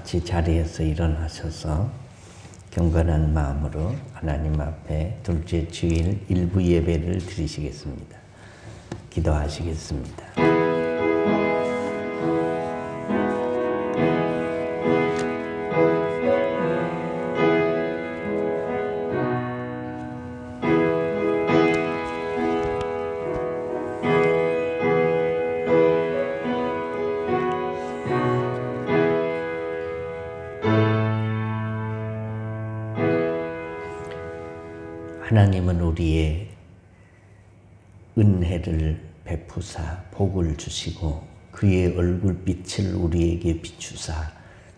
같이 자리에서 일어나셔서 경건한 마음으로 하나님 앞에 둘째 주일 일부 예배를 드리시겠습니다. 기도하시겠습니다. 하나님은 우리의 은혜를 베푸사 복을 주시고 그의 얼굴빛을 우리에게 비추사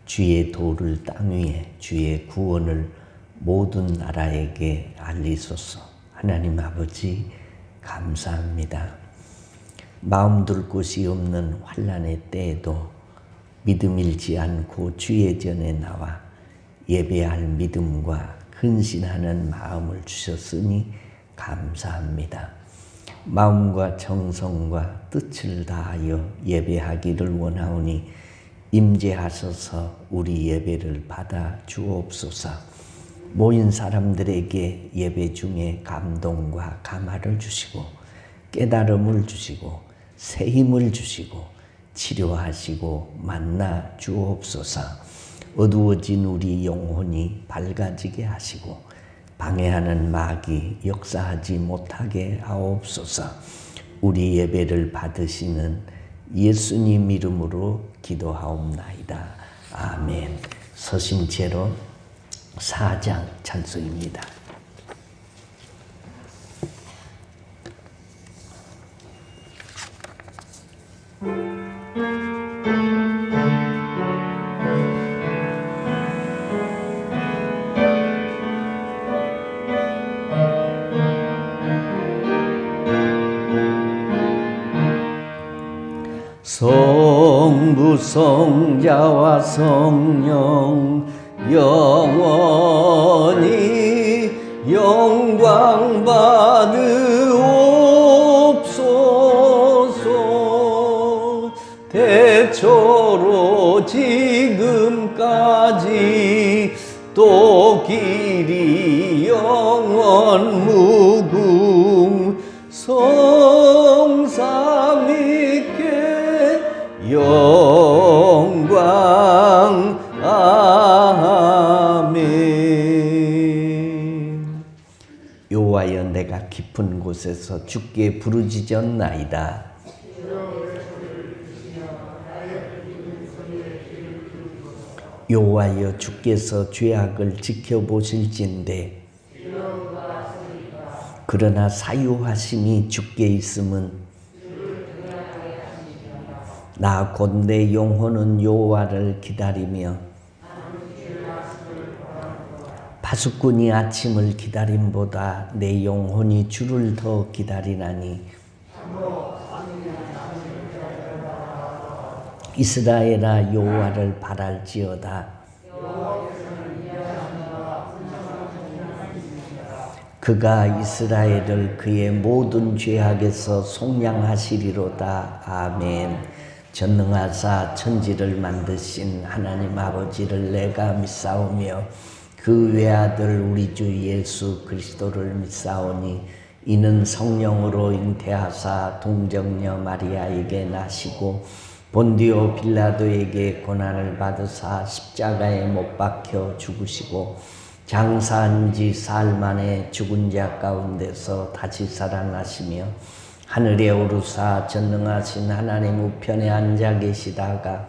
주의 도를 땅 위에 주의 구원을 모든 나라에게 알리소서. 하나님 아버지 감사합니다. 마음 둘 곳이 없는 환난의 때에도 믿음 잃지 않고 주의 전에 나와 예배할 믿음과 근신하는 마음을 주셨으니 감사합니다. 마음과 정성과 뜻을 다하여 예배하기를 원하오니 임재하셔서 우리 예배를 받아 주옵소서. 모인 사람들에게 예배 중에 감동과 감화를 주시고 깨달음을 주시고 새 힘을 주시고 치료하시고 만나 주옵소서. 어두워진 우리 영혼이 밝아지게 하시고 방해하는 마귀 역사하지 못하게 하옵소서. 우리 예배를 받으시는 예수님 이름으로 기도하옵나이다. 아멘. 서신체로 4장 찬송입니다. 성부 성자와 성령 영원히 영광 받으옵소서. 대초로 지금까지 또 길이 영원 무궁 성삼위께 영광. 아멘. 여호와여 내가 깊은 곳에서 주께 부르짖었나이다. 여호와여 주께서 죄악을 지켜보실진대 그러나 사유하심이 주께 있음은 나 곧 내 영혼은 여호와를 기다리며 파수꾼이 아침을 기다림보다 내 영혼이 주를 더 기다리나니 이스라엘아 여호와를 바랄지어다. 그가 이스라엘을 그의 모든 죄악에서 속량하시리로다. 아멘. 전능하사 천지를 만드신 하나님 아버지를 내가 믿사오며 그 외아들 우리 주 예수 그리스도를 믿사오니 이는 성령으로 잉태하사 동정녀 마리아에게 나시고 본디오 빌라도에게 고난을 받으사 십자가에 못 박혀 죽으시고 장사한 지 사흘 만에 죽은 자 가운데서 다시 살아나시며 하늘에 오르사 전능하신 하나님 우편에 앉아 계시다가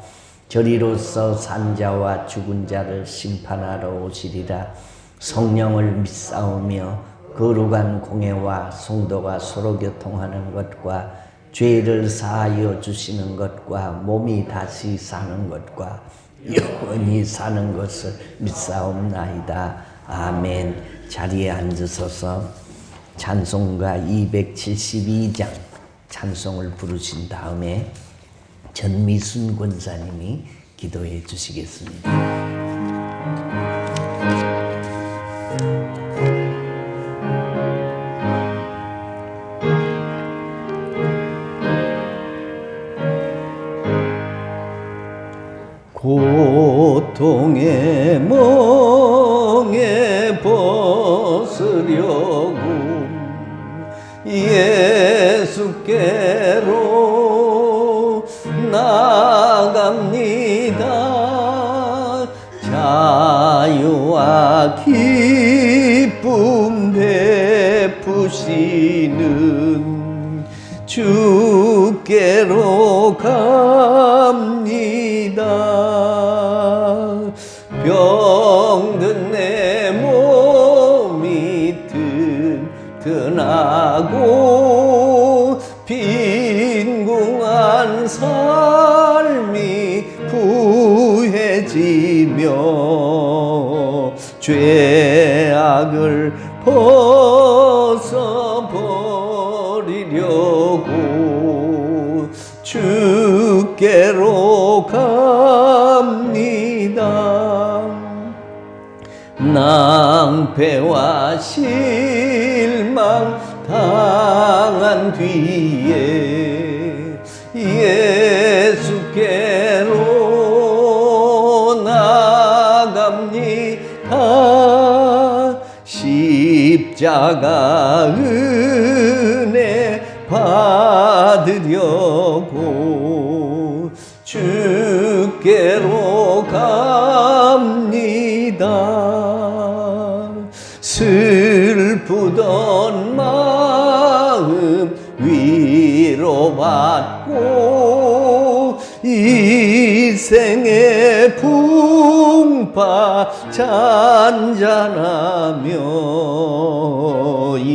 저리로서 산자와 죽은 자를 심판하러 오시리라. 성령을 믿사오며 거룩한 공회와 성도가 서로 교통하는 것과 죄를 사하여 주시는 것과 몸이 다시 사는 것과 영원히 사는 것을 믿사옵나이다. 아멘. 자리에 앉으셔서 찬송가 272장 찬송을 부르신 다음에 전미순 권사님이 기도해 주시겠습니다. 고통 예수께로 나갑니다. 자유와 기쁨 베푸시는 주께로 갑니다. 병든 내 몸이 튼튼하고 빈궁한 삶이 부해지며 죄악을 벗어버리려고 주께로 갑니다. 낭패와 실망 당한 뒤에 예수께로 나갑니다. 십자가 은혜 받으려고 주께로 갑니다. 슬프던 마음 위로받고 이 생의 풍파 잔잔하며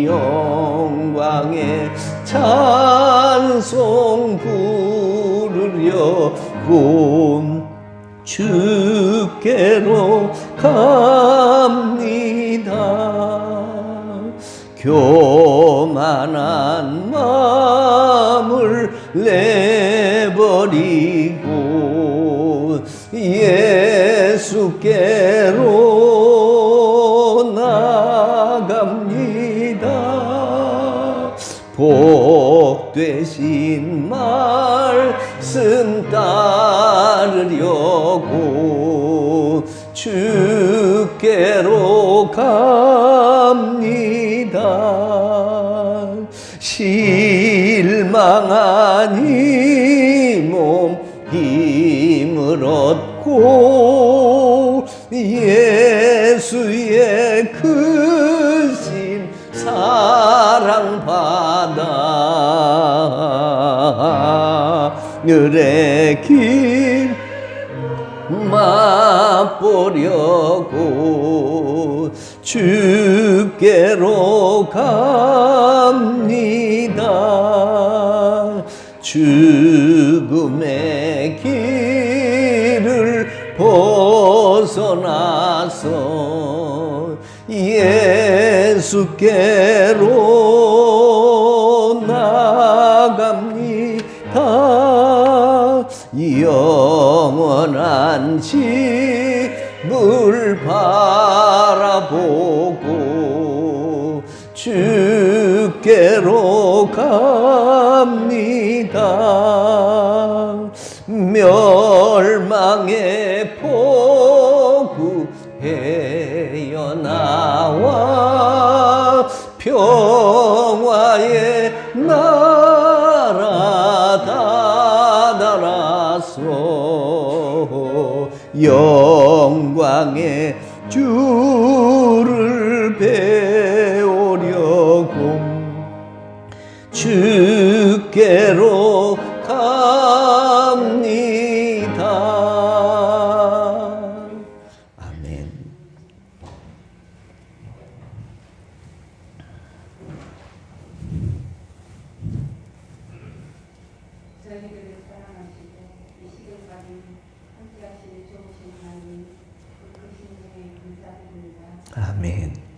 영광의 찬송 부르려고 주께로 갑니다. 교만한 마음을 내버리고 예수께로 나갑니다. 복되신 말씀 따르려고 주께로 갑니다. 실망한 이 몸 힘을 얻고 예수의 크신 사랑받아 하늘의 길 맛보려고 주께로 갑니다. 죽음의 길을 벗어나서 예수께로 나갑니다. 영원한 집을 바라보고 주께로 갑니다. 멸망의 포구 헤어나와 평화의 나라 다다라서 영광의 주를 배우려고 주께로 갑니다. 아멘. 저희들을 사랑하시고 이 시간까지 함께하시는 좋으신 하나님 크신 은혜에 감사드립니다. 아멘.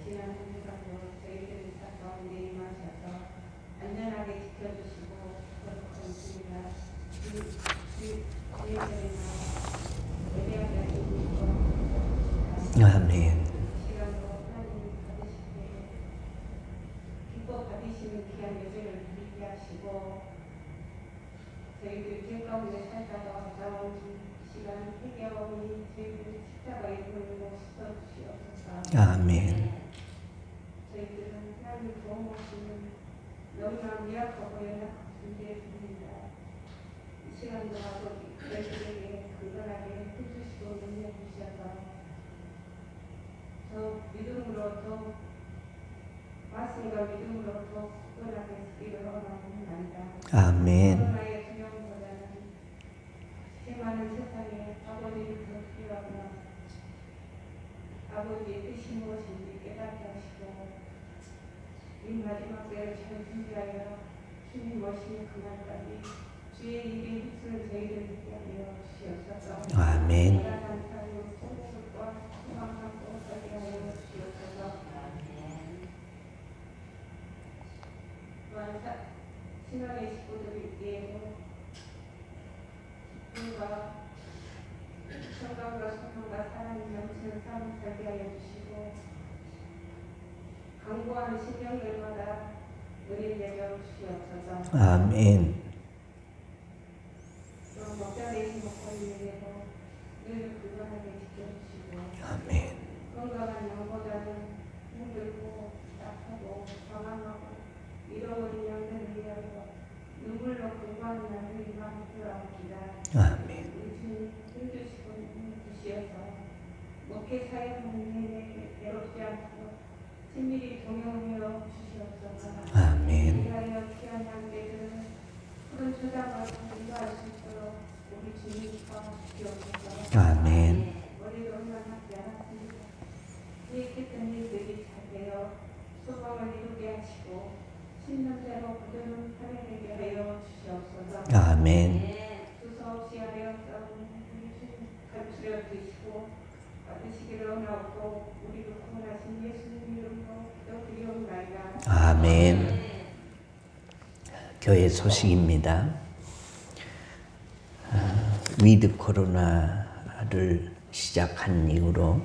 지난 한 주간도 저희들을 사 가운데 임하셔서 안전하게 지켜주시고 거룩하십니다. 주의절에나 예배하게 하시고 아멘. 시간도 하나님 받으시되 기뻐 받으시는 귀한 예배를 드리게 하시고 저희들 길 가운데 살다가 가져온 시간 회개하오니 저희들 십자가에 걸리고 씻어주시옵소서. 아멘. 저희들은 하나님 도움 오시는 너무나 미약하고 연약한 존재입니다. 이 시간도 아버지 저희들에게 건강하게 해주시고 능력 주셔서 더 믿음으로 더 말씀과 믿음으로 더 굳건하게 서기를 원합니다. 아멘. 코로나의 두려움보다는 수많은 세상에 아버지를 더 필요하구나. 아버지의 뜻이 무엇인지 깨닫게 하시고 이 마지막 때를 잘 준비하여 주님 오시는 그날까지 주의 일에 힘쓰는 저희를 있게 하여 주시옵소서. 아멘. 감사하고 소복과 소망하고 살게 하여 주시옵소서. 또한 신앙의 식구들에게도 기쁨과 평강과 소망과 사랑이 넘치는 삶을 살게 하여 주시고 강구하는 심령들마다 은혜 내려 주시옵소서. 아멘. 또 목자 되신 목사님에게도 늘 건강하게 지켜주시고 아멘. 건강한 양보다는 힘들고 약하고 방황하고 잃어버린 양들을 위하여 눈물로 공부하는 날들이 많더라옵니다. 아멘. 우리 주님 힘주시고 주시어서 목회 사역하는 내내 외롭지 않고 친밀히 동행하여 주시옵소서. 아멘. 위하여 귀한 양들을 푸른 초장과 인도할 수 있도록 우리 주님 도와주시옵소서. 아멘. 우리도 얼마나 않았습니다. 계획했던 일들이 잘 되어 소망을 이루게 하시고 신년대로 부드러운 하늘에게 하여 주시옵소서. 아멘. 두서없이 하여 싸우는 우리 주님 감추려 드시고 받으시기를 원하고 우리를 구원하신 예수님 이름으로 기도드리옵나이다. 아멘. 교회 소식입니다. 위드 코로나를 시작한 이후로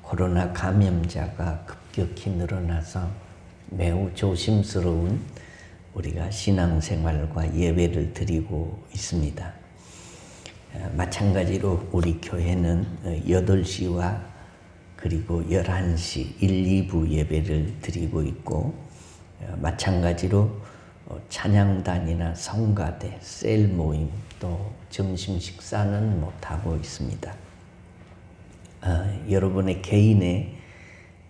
코로나 감염자가 급격히 늘어나서 매우 조심스러운 우리가 신앙생활과 예배를 드리고 있습니다. 마찬가지로 우리 교회는 8시와 그리고 11시 1, 2부 예배를 드리고 있고 마찬가지로 찬양단이나 성가대, 셀 모임 또 점심 식사는 못하고 있습니다. 여러분의 개인의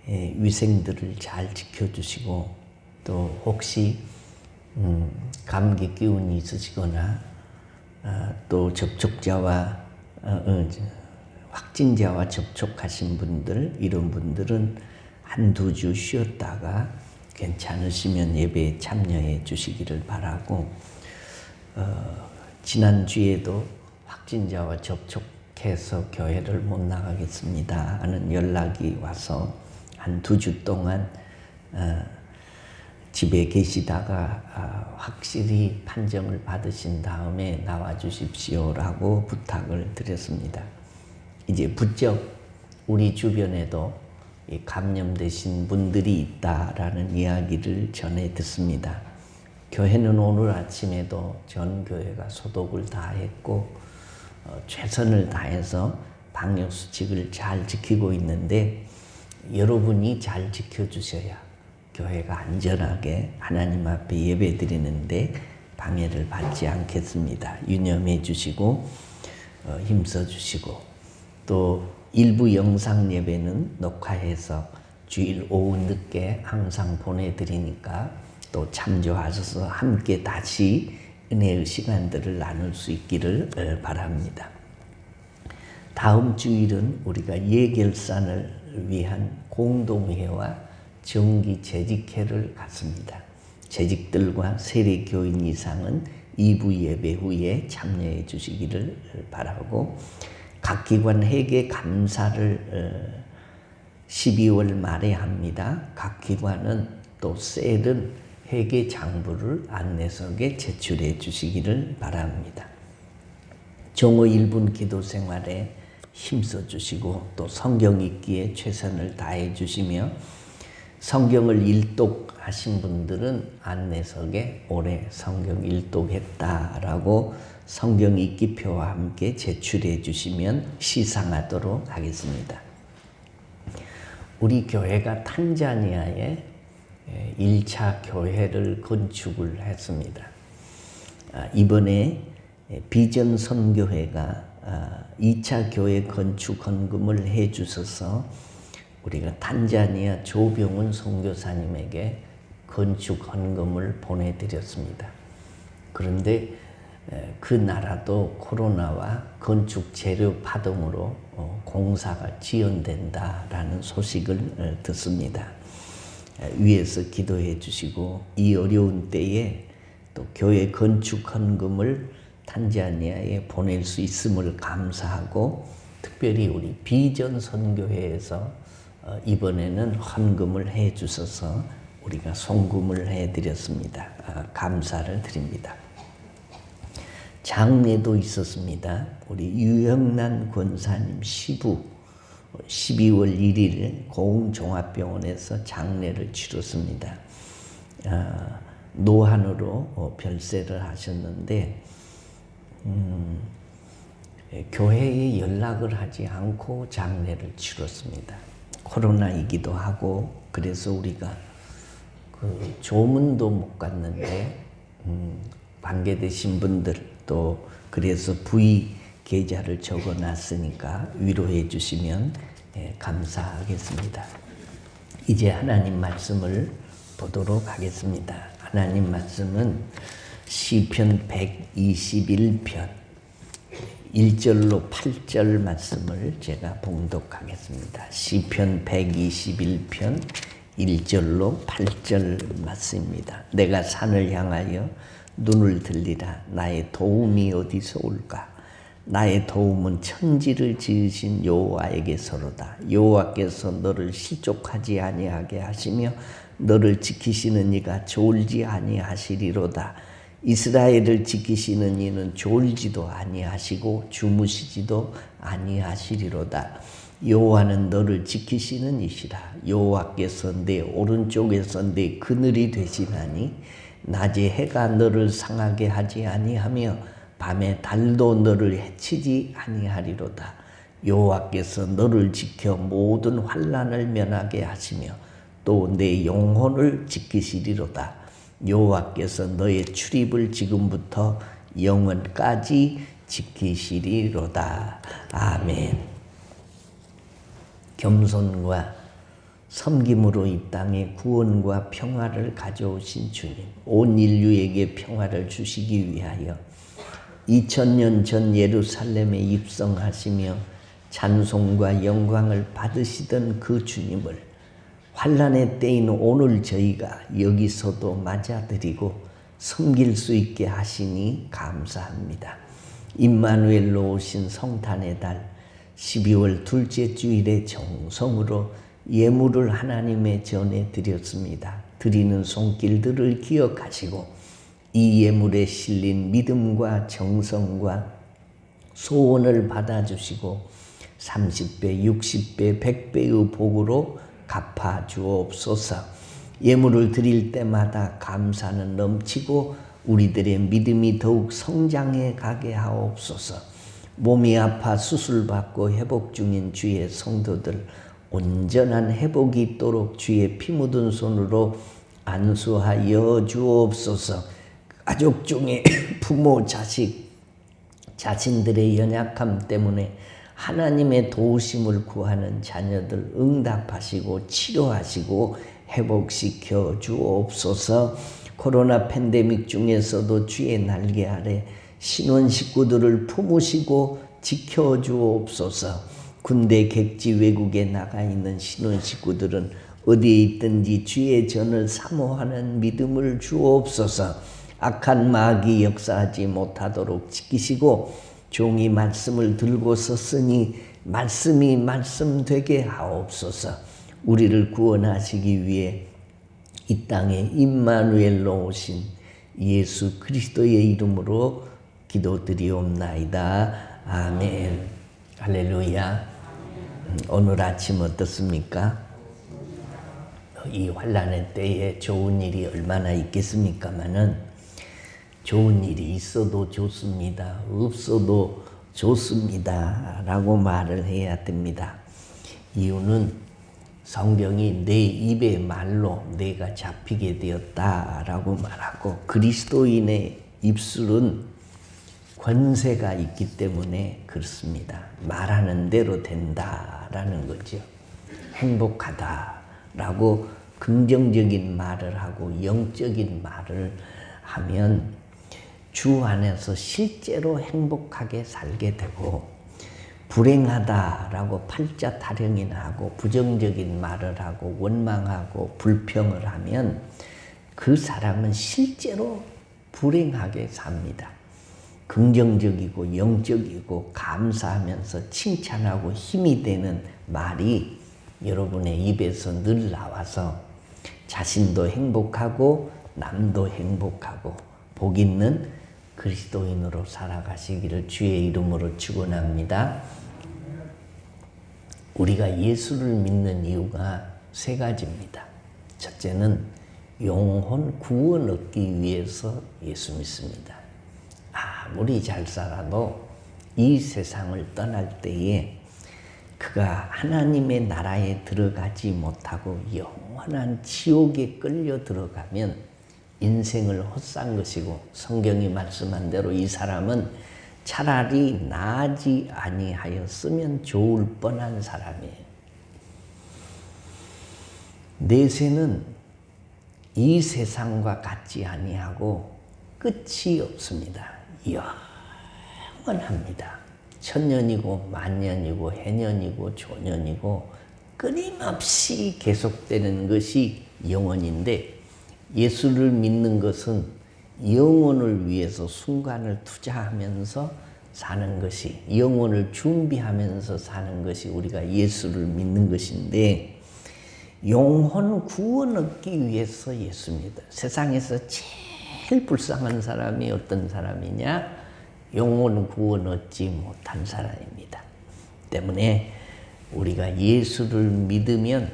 위생들을 잘 지켜주시고 또 혹시 감기 기운이 있으시거나 또 접촉자와 확진자와 접촉하신 분들 이런 분들은 한두 주 쉬었다가 괜찮으시면 예배에 참여해 주시기를 바라고 지난주에도 확진자와 접촉해서 교회를 못 나가겠습니다 하는 연락이 와서 한 2주 동안 집에 계시다가 확실히 판정을 받으신 다음에 나와 주십시오라고 부탁을 드렸습니다. 이제 부쩍 우리 주변에도 감염되신 분들이 있다라는 이야기를 전해 듣습니다. 교회는 오늘 아침에도 전 교회가 소독을 다 했고 최선을 다해서 방역 수칙을 잘 지키고 있는데 여러분이 잘 지켜주셔야 교회가 안전하게 하나님 앞에 예배 드리는데 방해를 받지 않겠습니다. 유념해 주시고 힘써 주시고 또 일부 영상 예배는 녹화해서 주일 오후 늦게 항상 보내드리니까 또 참조하셔서 함께 다시 은혜의 시간들을 나눌 수 있기를 바랍니다. 다음 주일은 우리가 예결산을 위한 공동회와 정기 재직회를 갖습니다. 재직들과 세례교인 이상은 2부 예배 후에 참여해 주시기를 바라고 각 기관 회계 감사를 12월 말에 합니다. 각 기관은 또 셀은 회계 장부를 안내석에 제출해 주시기를 바랍니다. 종호 1분 기도 생활에 힘써 주시고 또 성경 읽기에 최선을 다해 주시며 성경을 일독하신 분들은 안내석에 올해 성경 일독했다라고 성경 읽기표와 함께 제출해 주시면 시상하도록 하겠습니다. 우리 교회가 탄자니아에 1차 교회를 건축을 했습니다. 이번에 비전 선교회가 2차 교회 건축 헌금을 해 주셔서 우리가 탄자니아 조병훈 선교사님에게 건축 헌금을 보내드렸습니다. 그런데 그 나라도 코로나와 건축 재료 파동으로 공사가 지연된다라는 소식을 듣습니다. 위에서 기도해 주시고 이 어려운 때에 또 교회 건축 헌금을 탄자니아에 보낼 수 있음을 감사하고 특별히 우리 비전 선교회에서 이번에는 헌금을 해 주셔서 우리가 송금을 해 드렸습니다. 감사를 드립니다. 장례도 있었습니다. 우리 유영란 권사님 시부 12월 1일 고흥종합병원에서 장례를 치렀습니다. 노환으로 별세를 하셨는데 교회에 연락을 하지 않고 장례를 치렀습니다. 코로나이기도 하고 그래서 우리가 그 조문도 못 갔는데 관계되신 분들 또 그래서 V 계좌를 적어놨으니까 위로해 주시면 감사하겠습니다. 이제 하나님 말씀을 보도록 하겠습니다. 하나님 말씀은 시편 121편 1절로 8절 말씀을 제가 봉독하겠습니다. 시편 121편 1절로 8절 말씀입니다. 내가 산을 향하여 눈을 들리라. 나의 도움이 어디서 올까? 나의 도움은 천지를 지으신 여호와에게서로다. 여호와께서 너를 실족하지 아니하게 하시며 너를 지키시는 이가 졸지 아니하시리로다. 이스라엘을 지키시는 이는 졸지도 아니하시고 주무시지도 아니하시리로다. 여호와는 너를 지키시는 이시라. 여호와께서 내 오른쪽에서 내 그늘이 되시나니 낮에 해가 너를 상하게 하지 아니하며 밤에 달도 너를 해치지 아니하리로다. 여호와께서 너를 지켜 모든 환난을 면하게 하시며 또 내 영혼을 지키시리로다. 여호와께서 너의 출입을 지금부터 영원까지 지키시리로다. 아멘. 겸손과 섬김으로 이 땅에 구원과 평화를 가져오신 주님, 온 인류에게 평화를 주시기 위하여 2000년 전 예루살렘에 입성하시며 찬송과 영광을 받으시던 그 주님을 환난의 때인 오늘 저희가 여기서도 맞아드리고 섬길 수 있게 하시니 감사합니다. 임마누엘로 오신 성탄의 달 12월 둘째 주일에 정성으로 예물을 하나님에 전해드렸습니다. 드리는 손길들을 기억하시고 이 예물에 실린 믿음과 정성과 소원을 받아주시고 30배, 60배, 100배의 복으로 갚아주옵소서. 예물을 드릴 때마다 감사는 넘치고 우리들의 믿음이 더욱 성장해 가게 하옵소서. 몸이 아파 수술받고 회복 중인 주의 성도들 온전한 회복이 있도록 주의 피 묻은 손으로 안수하여 주옵소서. 가족 중에 부모, 자식, 자신들의 연약함 때문에 하나님의 도우심을 구하는 자녀들 응답하시고 치료하시고 회복시켜 주옵소서. 코로나 팬데믹 중에서도 주의 날개 아래 신혼 식구들을 품으시고 지켜 주옵소서. 군대 객지 외국에 나가 있는 신혼 식구들은 어디에 있든지 주의 전을 사모하는 믿음을 주옵소서. 악한 마귀 역사하지 못하도록 지키시고 종이 말씀을 들고 섰으니 말씀이 말씀되게 하옵소서. 우리를 구원하시기 위해 이 땅에 임마누엘로 오신 예수 그리스도의 이름으로 기도드리옵나이다. 아멘. 할렐루야. 오늘 아침 어떻습니까? 이 환난의 때에 좋은 일이 얼마나 있겠습니까마는 좋은 일이 있어도 좋습니다. 없어도 좋습니다. 라고 말을 해야 됩니다. 이유는 성경이 내 입의 말로 내가 잡히게 되었다라고 말하고 그리스도인의 입술은 권세가 있기 때문에 그렇습니다. 말하는 대로 된다라는 거죠. 행복하다라고 긍정적인 말을 하고 영적인 말을 하면 주 안에서 실제로 행복하게 살게 되고 불행하다라고 팔자 타령이나 하고 부정적인 말을 하고 원망하고 불평을 하면 그 사람은 실제로 불행하게 삽니다. 긍정적이고 영적이고 감사하면서 칭찬하고 힘이 되는 말이 여러분의 입에서 늘 나와서 자신도 행복하고 남도 행복하고 복 있는 그리스도인으로 살아가시기를 주의 이름으로 축원합니다. 우리가 예수를 믿는 이유가 세 가지입니다. 첫째는 영혼 구원 얻기 위해서 예수 믿습니다. 아무리 잘 살아도 이 세상을 떠날 때에 그가 하나님의 나라에 들어가지 못하고 영원한 지옥에 끌려 들어가면 인생을 헛산 것이고 성경이 말씀한 대로 이 사람은 차라리 나지 아니하였으면 좋을 뻔한 사람이에요. 내세는 이 세상과 같지 아니하고 끝이 없습니다. 영원합니다. 천년이고 만년이고 해년이고 조년이고 끊임없이 계속되는 것이 영원인데 예수를 믿는 것은 영혼을 위해서 순간을 투자하면서 사는 것이 영혼을 준비하면서 사는 것이 우리가 예수를 믿는 것인데 영혼 구원 얻기 위해서 예수입니다. 세상에서 제일 불쌍한 사람이 어떤 사람이냐? 영혼 구원 얻지 못한 사람입니다. 때문에 우리가 예수를 믿으면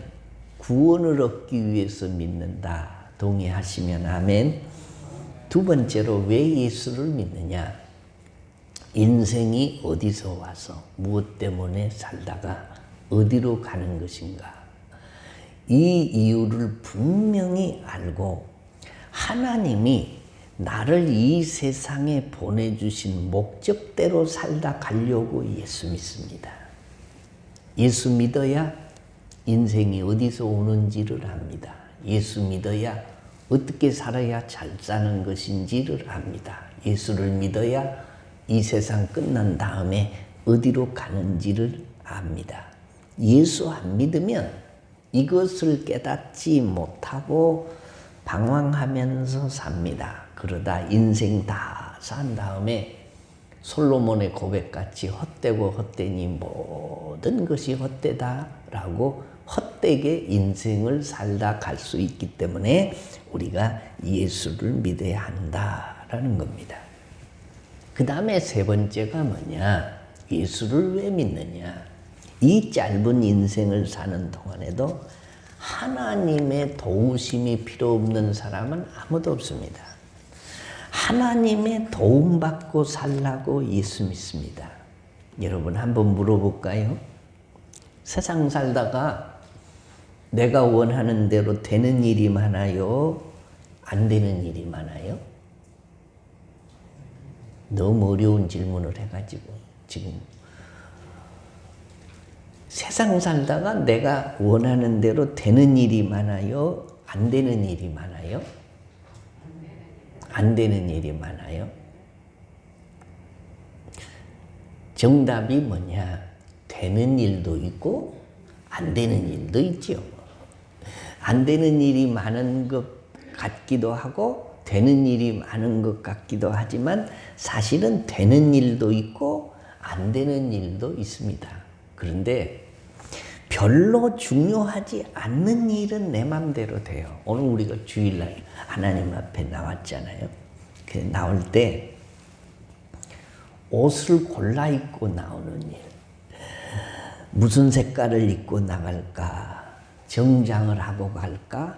구원을 얻기 위해서 믿는다. 동의하시면 아멘. 두 번째로 왜 예수를 믿느냐? 인생이 어디서 와서 무엇 때문에 살다가 어디로 가는 것인가? 이 이유를 분명히 알고 하나님이 나를 이 세상에 보내주신 목적대로 살다 가려고 예수 믿습니다. 예수 믿어야 인생이 어디서 오는지를 압니다. 예수 믿어야 어떻게 살아야 잘 사는 것인지를 압니다. 예수를 믿어야 이 세상 끝난 다음에 어디로 가는지를 압니다. 예수 안 믿으면 이것을 깨닫지 못하고 방황하면서 삽니다. 그러다 인생 다 산 다음에 솔로몬의 고백같이 헛되고 헛되니 모든 것이 헛되다라고 헛되게 인생을 살다 갈 수 있기 때문에 우리가 예수를 믿어야 한다라는 겁니다. 그 다음에 세 번째가 뭐냐? 예수를 왜 믿느냐? 이 짧은 인생을 사는 동안에도 하나님의 도우심이 필요 없는 사람은 아무도 없습니다. 하나님의 도움받고 살라고 예수 믿습니다. 여러분 한번 물어볼까요? 세상 살다가 내가 원하는 대로 되는 일이 많아요? 안 되는 일이 많아요? 너무 어려운 질문을 해가지고 지금 세상 살다가 내가 원하는 대로 되는 일이 많아요? 안 되는 일이 많아요? 안 되는 일이 많아요? 정답이 뭐냐? 되는 일도 있고 안 되는 일도 있죠. 안 되는 일이 많은 것 같기도 하고 되는 일이 많은 것 같기도 하지만 사실은 되는 일도 있고 안 되는 일도 있습니다. 그런데 별로 중요하지 않는 일은 내 맘대로 돼요. 오늘 우리가 주일날 하나님 앞에 나왔잖아요. 나올 때 옷을 골라 입고 나오는 일, 무슨 색깔을 입고 나갈까, 정장을 하고 갈까,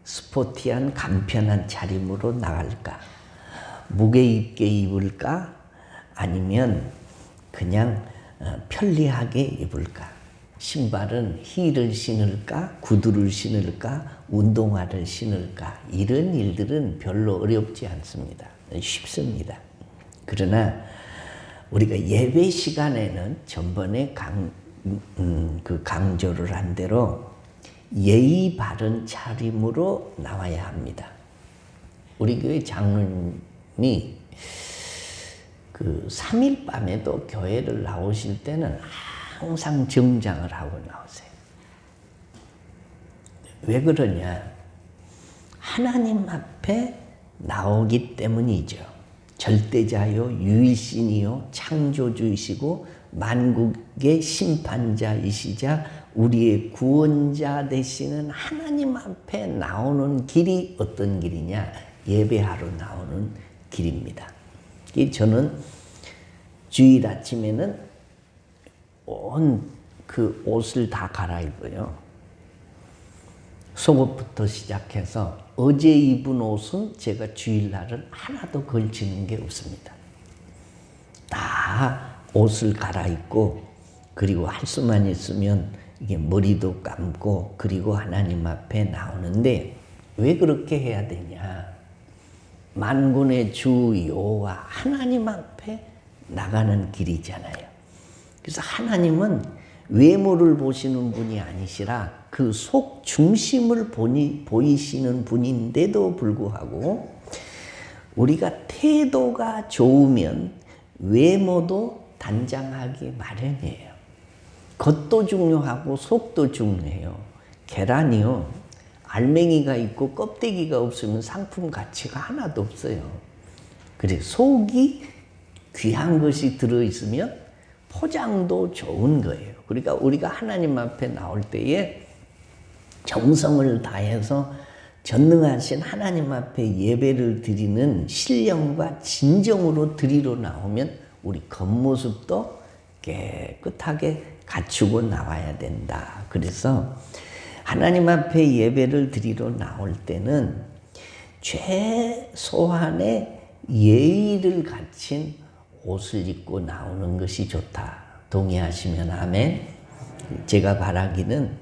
스포티한 간편한 차림으로 나갈까, 무게 있게 입을까, 아니면 그냥 편리하게 입을까. 신발은 힐을 신을까, 구두를 신을까, 운동화를 신을까, 이런 일들은 별로 어렵지 않습니다. 쉽습니다. 그러나 우리가 예배 시간에는 전번에 강조를 한 대로 예의 바른 차림으로 나와야 합니다. 우리 교회 장로님이 그 3일 밤에도 교회를 나오실 때는 항상 정장을 하고 나오세요. 왜 그러냐? 하나님 앞에 나오기 때문이죠. 절대자요, 유일신이요, 창조주이시고 만국의 심판자이시자 우리의 구원자 되시는 하나님 앞에 나오는 길이 어떤 길이냐? 예배하러 나오는 길입니다. 저는 주일 아침에는 온 그 옷을 다 갈아입어요. 속옷부터 시작해서 어제 입은 옷은 제가 주일날은 하나도 걸치는 게 없습니다. 다 옷을 갈아입고 그리고 할 수만 있으면 이게 머리도 감고 그리고 하나님 앞에 나오는데 왜 그렇게 해야 되냐? 만군의 주 여호와 하나님 앞에 나가는 길이잖아요. 그래서 하나님은 외모를 보시는 분이 아니시라 그 속 중심을 보이시는 분인데도 불구하고 우리가 태도가 좋으면 외모도 단장하기 마련이에요. 겉도 중요하고 속도 중요해요. 계란이요, 알맹이가 있고 껍데기가 없으면 상품 가치가 하나도 없어요. 그래 속이 귀한 것이 들어있으면 포장도 좋은 거예요. 그러니까 우리가 하나님 앞에 나올 때에 정성을 다해서 전능하신 하나님 앞에 예배를 드리는 신령과 진정으로 드리러 나오면 우리 겉모습도 깨끗하게 갖추고 나와야 된다. 그래서 하나님 앞에 예배를 드리러 나올 때는 최소한의 예의를 갖춘 옷을 입고 나오는 것이 좋다. 동의하시면 아멘. 제가 바라기는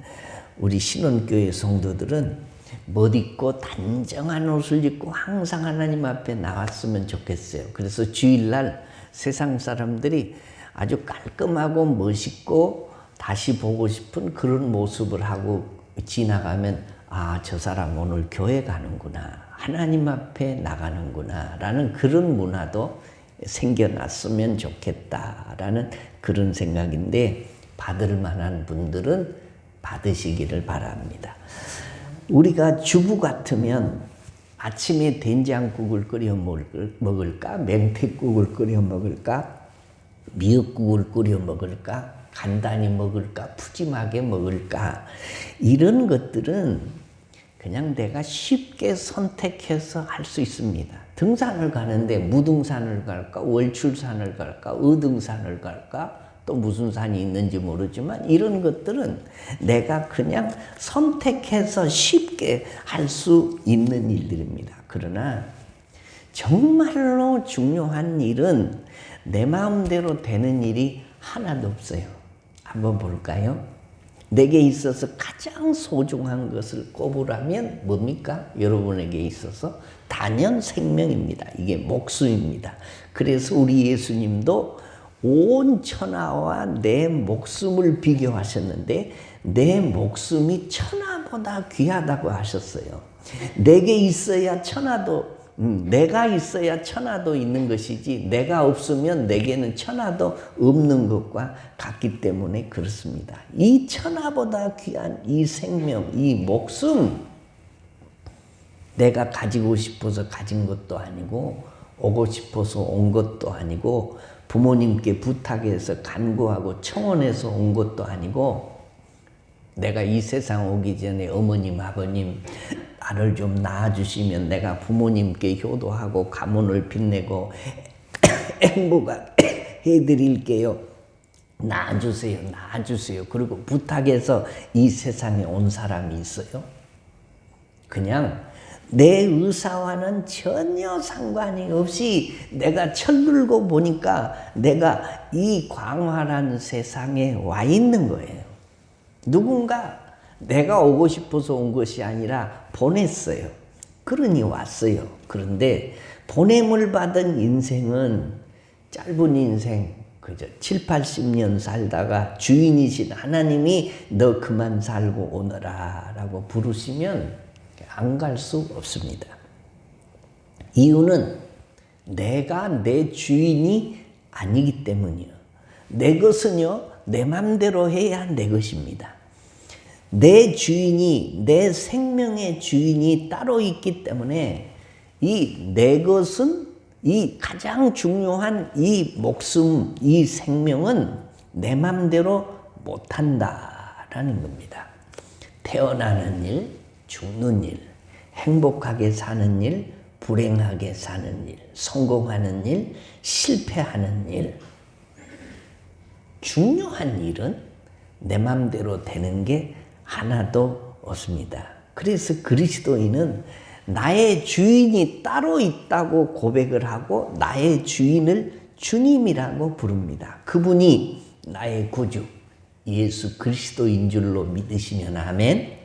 우리 신원교회 성도들은 멋있고 단정한 옷을 입고 항상 하나님 앞에 나왔으면 좋겠어요. 그래서 주일날 세상 사람들이 아주 깔끔하고 멋있고 다시 보고 싶은 그런 모습을 하고 지나가면 아, 저 사람 오늘 교회 가는구나, 하나님 앞에 나가는구나 라는 그런 문화도 생겨났으면 좋겠다라는 그런 생각인데 먹을 만한 분들은 받으시기를 바랍니다. 우리가 주부 같으면 아침에 된장국을 끓여 먹을까? 맹태국을 끓여 먹을까? 미역국을 끓여 먹을까? 간단히 먹을까? 푸짐하게 먹을까? 이런 것들은 그냥 내가 쉽게 선택해서 할 수 있습니다. 등산을 가는데 무등산을 갈까? 월출산을 갈까? 어등산을 갈까? 또 무슨 산이 있는지 모르지만 이런 것들은 내가 그냥 선택해서 쉽게 할 수 있는 일들입니다. 그러나 정말로 중요한 일은 내 마음대로 되는 일이 하나도 없어요. 한번 볼까요? 내게 있어서 가장 소중한 것을 꼽으라면 뭡니까? 여러분에게 있어서 단연 생명입니다. 이게 목숨입니다. 그래서 우리 예수님도 온 천하와 내 목숨을 비교하셨는데 내 목숨이 천하보다 귀하다고 하셨어요. 내게 있어야 천하도 내가 있어야 천하도 있는 것이지 내가 없으면 내게는 천하도 없는 것과 같기 때문에 그렇습니다. 이 천하보다 귀한 이 생명, 이 목숨, 내가 가지고 싶어서 가진 것도 아니고 오고 싶어서 온 것도 아니고 부모님께 부탁해서 간구하고 청원해서 온 것도 아니고 내가 이 세상 오기 전에 어머님, 아버님 나를 좀 낳아주시면 내가 부모님께 효도하고 가문을 빛내고 행복하게 해드릴게요. 낳아주세요. 낳아주세요. 그리고 부탁해서 이 세상에 온 사람이 있어요? 그냥 내 의사와는 전혀 상관이 없이 내가 철들고 보니까 내가 이 광활한 세상에 와 있는 거예요. 누군가 내가 오고 싶어서 온 것이 아니라 보냈어요. 그러니 왔어요. 그런데 보냄을 받은 인생은 짧은 인생, 그저 7, 80년 살다가 주인이신 하나님이 너 그만 살고 오너라 라고 부르시면 안 갈 수 없습니다. 이유는 내가 내 주인이 아니기 때문이요. 내 것은요, 내 맘대로 해야 내 것입니다. 내 주인이, 내 생명의 주인이 따로 있기 때문에 이 내 것은, 이 가장 중요한 이 목숨, 이 생명은 내 맘대로 못한다라는 겁니다. 태어나는 일, 죽는 일, 행복하게 사는 일, 불행하게 사는 일, 성공하는 일, 실패하는 일. 중요한 일은 내 맘대로 되는 게 하나도 없습니다. 그래서 그리스도인은 나의 주인이 따로 있다고 고백을 하고 나의 주인을 주님이라고 부릅니다. 그분이 나의 구주 예수 그리스도인 줄로 믿으시면 아멘.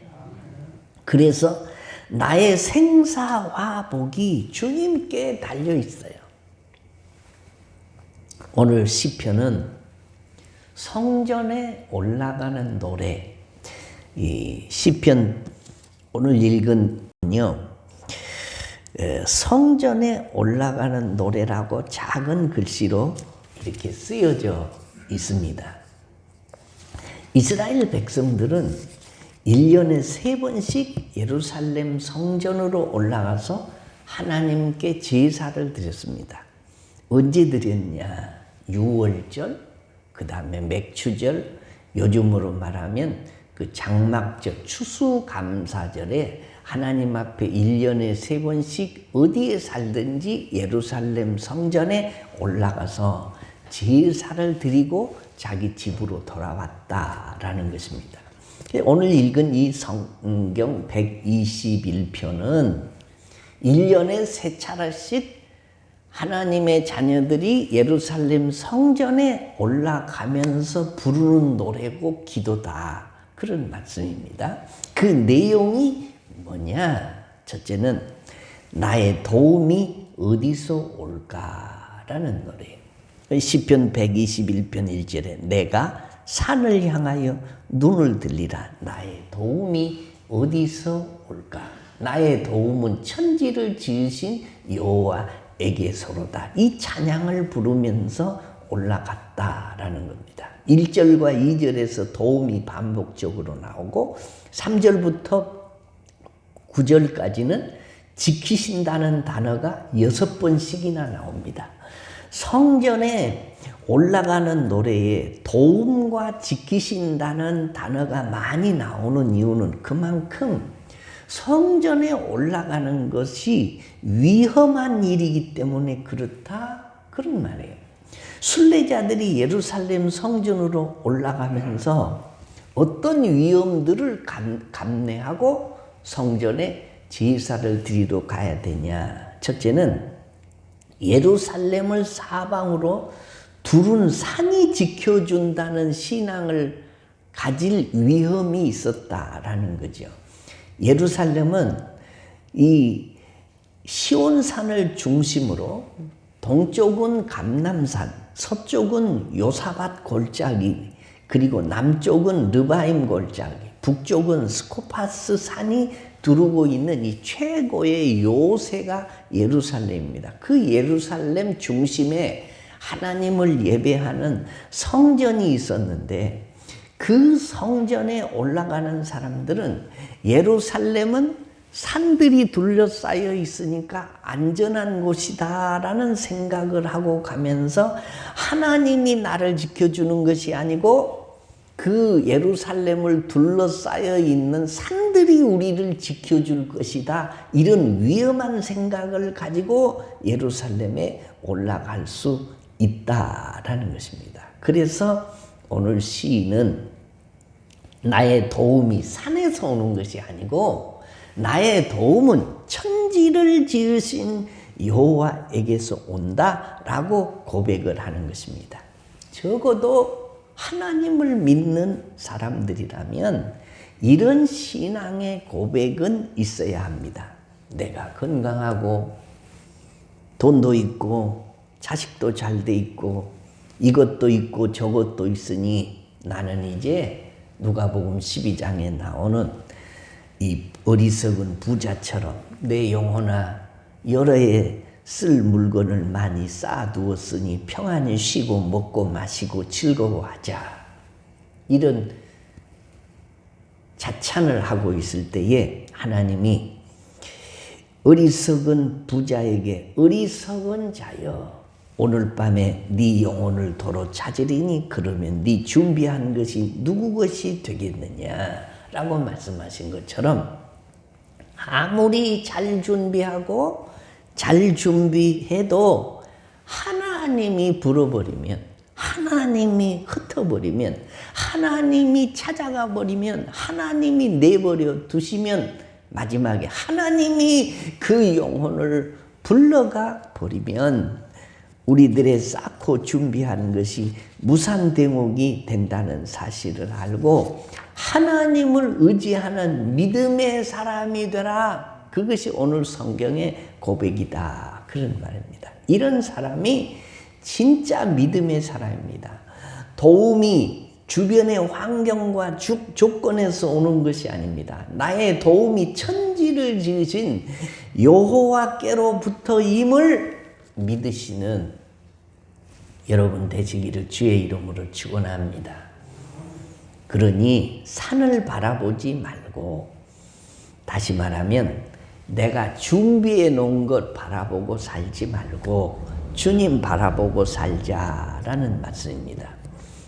그래서 나의 생사화복이 주님께 달려 있어요. 오늘 시편은 성전에 올라가는 노래, 이 시편 오늘 읽은요, 성전에 올라가는 노래라고 작은 글씨로 이렇게 쓰여져 있습니다. 이스라엘 백성들은 1년에 3번씩 예루살렘 성전으로 올라가서 하나님께 제사를 드렸습니다. 언제 드렸냐? 유월절, 그 다음에 맥추절, 요즘으로 말하면 그 장막절, 추수감사절에 하나님 앞에 1년에 3번씩 어디에 살든지 예루살렘 성전에 올라가서 제사를 드리고 자기 집으로 돌아왔다라는 것입니다. 오늘 읽은 이 성경 121편은 1년에 3차례씩 하나님의 자녀들이 예루살렘 성전에 올라가면서 부르는 노래고 기도다. 그런 말씀입니다. 그 내용이 뭐냐? 첫째는 나의 도움이 어디서 올까라는 노래예요. 시편 121편 1절에 내가 산을 향하여 눈을 들리라. 나의 도움이 어디서 올까? 나의 도움은 천지를 지으신 여호와에게서로다. 이 찬양을 부르면서 올라갔다라는 겁니다. 1절과 2절에서 도움이 반복적으로 나오고 3절부터 9절까지는 지키신다는 단어가 6번씩이나 나옵니다. 성전에 올라가는 노래에 도움과 지키신다는 단어가 많이 나오는 이유는 그만큼 성전에 올라가는 것이 위험한 일이기 때문에 그렇다, 그런 말이에요. 순례자들이 예루살렘 성전으로 올라가면서 어떤 위험들을 감내하고 성전에 제사를 드리러 가야 되냐? 첫째는 예루살렘을 사방으로 두른 산이 지켜준다는 신앙을 가질 위험이 있었다라는 거죠. 예루살렘은 이 시온산을 중심으로 동쪽은 감람산, 서쪽은 요사밧 골짜기, 그리고 남쪽은 르바임 골짜기, 북쪽은 스코파스 산이 두르고 있는 이 최고의 요새가 예루살렘입니다. 그 예루살렘 중심에 하나님을 예배하는 성전이 있었는데 그 성전에 올라가는 사람들은 예루살렘은 산들이 둘러싸여 있으니까 안전한 곳이다라는 생각을 하고 가면서 하나님이 나를 지켜주는 것이 아니고 그 예루살렘을 둘러싸여 있는 산들이 우리를 지켜줄 것이다. 이런 위험한 생각을 가지고 예루살렘에 올라갈 수 있다라는 것입니다. 그래서 오늘 시인은 나의 도움이 산에서 오는 것이 아니고 나의 도움은 천지를 지으신 여호와에게서 온다라고 고백을 하는 것입니다. 적어도 하나님을 믿는 사람들이라면 이런 신앙의 고백은 있어야 합니다. 내가 건강하고 돈도 있고 자식도 잘 돼 있고 이것도 있고 저것도 있으니 나는 이제 누가복음 12장에 나오는 이 어리석은 부자처럼 내 영혼아 여러 해 쓸 물건을 많이 쌓아두었으니 평안히 쉬고 먹고 마시고 즐거워하자. 이런 자찬을 하고 있을 때에 하나님이 어리석은 부자에게 어리석은 자여 오늘 밤에 네 영혼을 도로 찾으리니 그러면 네 준비한 것이 누구 것이 되겠느냐라고 말씀하신 것처럼 아무리 잘 준비하고 잘 준비해도 하나님이 불어버리면 하나님이 흩어버리면 하나님이 찾아가 버리면 하나님이 내버려 두시면 마지막에 하나님이 그 영혼을 불러가 버리면 우리들의 쌓고 준비한 것이 무산대목이 된다는 사실을 알고 하나님을 의지하는 믿음의 사람이 되라. 그것이 오늘 성경의 고백이다. 그런 말입니다. 이런 사람이 진짜 믿음의 사람입니다. 도움이 주변의 환경과 조건에서 오는 것이 아닙니다. 나의 도움이 천지를 지으신 여호와께로부터 임을 믿으시는 여러분 되시기를 주의 이름으로 축원합니다. 그러니 산을 바라보지 말고 다시 말하면 내가 준비해 놓은 것 바라보고 살지 말고 주님 바라보고 살자라는 말씀입니다.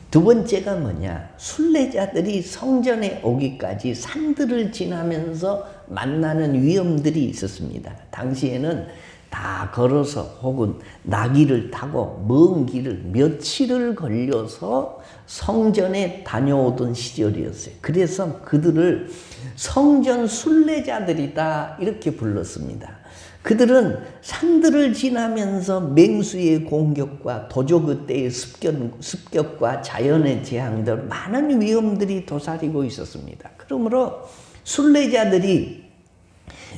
두 번째가 뭐냐? 순례자들이 성전에 오기까지 산들을 지나면서 만나는 위험들이 있었습니다. 당시에는 다 걸어서 혹은 나귀를 타고 먼 길을 며칠을 걸려서 성전에 다녀오던 시절이었어요. 그래서 그들을 성전 순례자들이다 이렇게 불렀습니다. 그들은 산들을 지나면서 맹수의 공격과 도조 그때의 습격과 자연의 재앙들 많은 위험들이 도사리고 있었습니다. 그러므로 순례자들이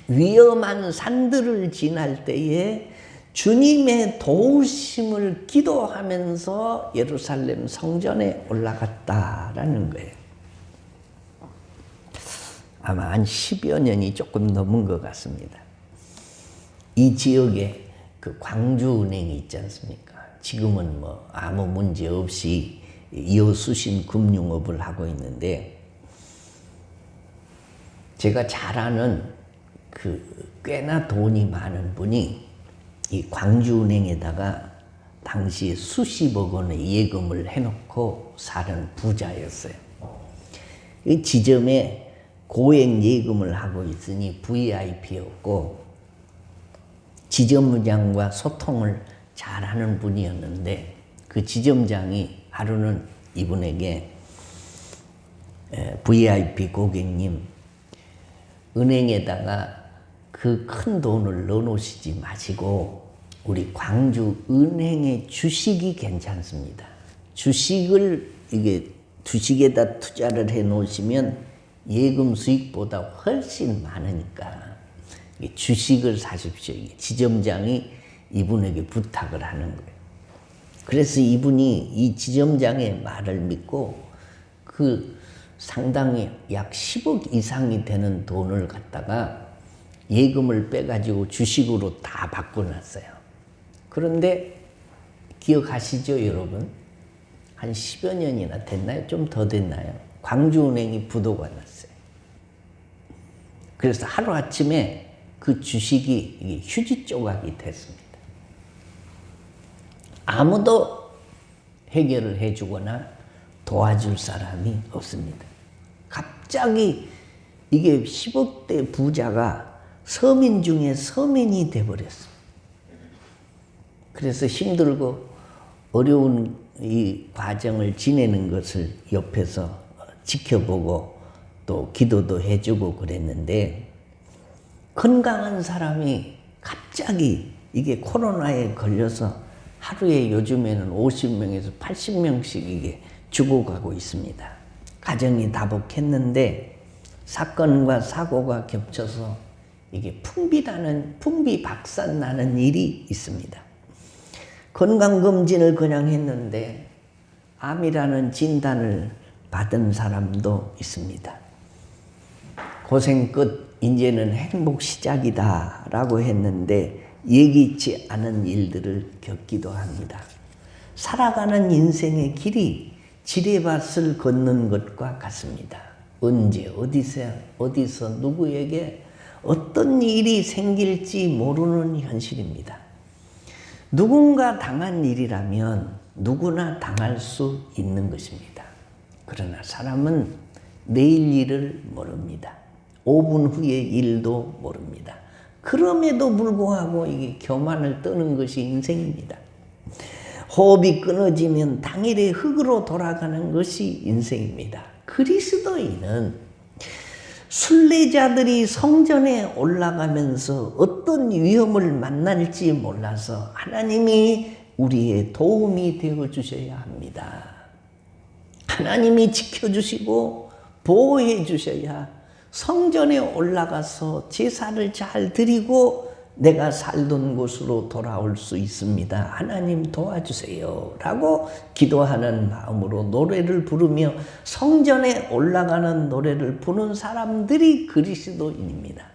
위험한 산들을 지날 때에 주님의 도우심을 기도하면서 예루살렘 성전에 올라갔다라는 거예요. 아마 한 10여 년이 조금 넘은 것 같습니다. 이 지역에 그 광주은행이 있지 않습니까? 지금은 뭐 아무 문제 없이 이어수신 금융업을 하고 있는데 제가 잘 아는 그 꽤나 돈이 많은 분이 이 광주은행에다가 당시에 수십억 원의 예금을 해놓고 사는 부자였어요. 이 지점에 고액 예금을 하고 있으니 VIP였고 지점장과 소통을 잘하는 분이었는데 그 지점장이 하루는 이분에게 VIP 고객님 은행에다가 그 큰 돈을 넣어놓으시지 마시고 우리 광주 은행의 주식이 괜찮습니다. 주식을 이게 주식에다 투자를 해 놓으시면 예금 수익보다 훨씬 많으니까 주식을 사십시오. 지점장이 이분에게 부탁을 하는 거예요. 그래서 이분이 이 지점장의 말을 믿고 그 상당히 약 10억 이상이 되는 돈을 갖다가 예금을 빼가지고 주식으로 다 바꿔놨어요. 그런데 기억하시죠, 여러분? 한 10여 년이나 됐나요? 좀 더 됐나요? 광주은행이 부도가 났어요. 그래서 하루아침에 그 주식이 휴지 조각이 됐습니다. 아무도 해결을 해주거나 도와줄 사람이 없습니다. 갑자기 이게 10억대 부자가 서민 중에 서민이 돼버렸어요. 그래서 힘들고 어려운 이 과정을 지내는 것을 옆에서 지켜보고 또 기도도 해주고 그랬는데 건강한 사람이 갑자기 이게 코로나에 걸려서 하루에 요즘에는 50명에서 80명씩 이게 죽어가고 있습니다. 가정이 다복했는데 사건과 사고가 겹쳐서 이게 풍비박산나는 일이 있습니다. 건강검진을 그냥 했는데 암이라는 진단을 받은 사람도 있습니다. 고생 끝 이제는 행복 시작이다 라고 했는데 예기치 않은 일들을 겪기도 합니다. 살아가는 인생의 길이 지뢰밭을 걷는 것과 같습니다. 언제 어디서 누구에게 어떤 일이 생길지 모르는 현실입니다. 누군가 당한 일이라면 누구나 당할 수 있는 것입니다. 그러나 사람은 내일 일을 모릅니다. 5분 후의 일도 모릅니다. 그럼에도 불구하고 이게 교만을 떠는 것이 인생입니다. 호흡이 끊어지면 당일의 흙으로 돌아가는 것이 인생입니다. 그리스도인은 순례자들이 성전에 올라가면서 어떤 위험을 만날지 몰라서 하나님이 우리의 도움이 되어 주셔야 합니다. 하나님이 지켜주시고 보호해 주셔야 성전에 올라가서 제사를 잘 드리고 내가 살던 곳으로 돌아올 수 있습니다. 하나님 도와주세요 라고 기도하는 마음으로 노래를 부르며 성전에 올라가는 노래를 부르는 사람들이 그리스도인입니다.